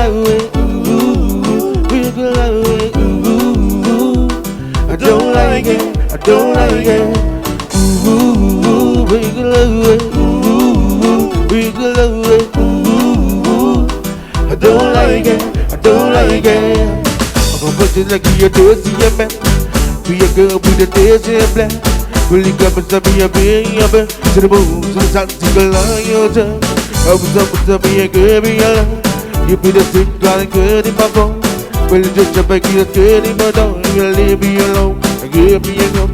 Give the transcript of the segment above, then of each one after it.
like it. Ooh, wiggle like it. Ooh, I don't like it. I don't like it. Ooh, wiggle like it. Ooh, wiggle like it. Ooh, I don't like it. I don't like it. I'm gonna put you like you're dirty, man. Be a girl with a daisy black. Really got me to be a baby. To the moon, to the sun, to the lion. I was up to be a girl, be alone. You be the sick, got a good in my phone. Well, you just jump back, you're good in my dog. You'll leave me alone. I give me a go.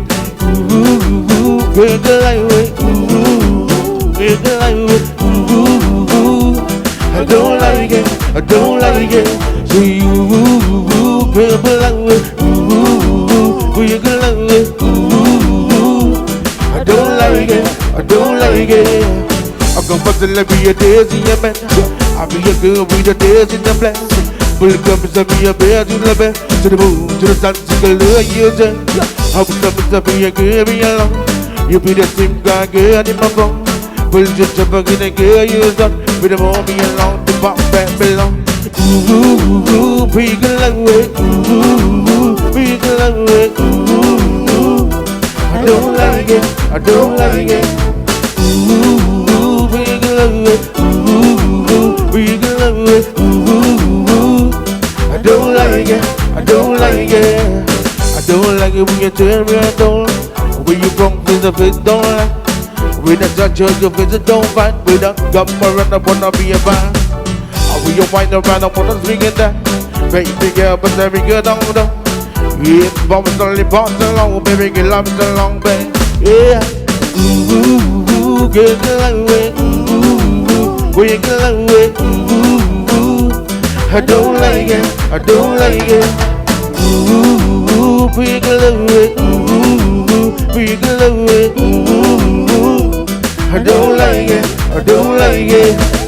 Ooh, break the lightweight. Ooh, break the lightweight. Ooh, I don't like it. I don't like it. See you, break the lightweight. Ooh, break the lightweight. Ooh, I don't like it. I don't like it. I'm gonna bust it like be a daisy, man. I be a girl with a daisy in the black. Pull it up and be a bear to the bed. To the moon, to the sun, to the lure, you just. I was up to be a girl, be alone. You be the same guy, girl in my phone. Pull just up again and girl, you're done. With the more be alone, the pop back below. Ooh, big love it. Ooh, big love it. Ooh, I don't like it. I don't like it. Ooh, big love it. Ooh, big love it. Ooh, I don't like it. I don't like it. I don't like it when you turn me on. When you wrong, with the face don't like. When I touch your face, don't fight. With a gum around, I wanna be a man. When you wind around, I wanna swing it down. Baby girl, but every girl don't know. Yeah, bombs only bombs along, baby girl, I'm so long, baby. Yeah. Ooh, girl, like it. Ooh, we girl, like it. Ooh, I don't like it. I don't like it. Ooh, we girl, like it. Ooh, we girl, like it. Ooh, I don't like it. I don't like it.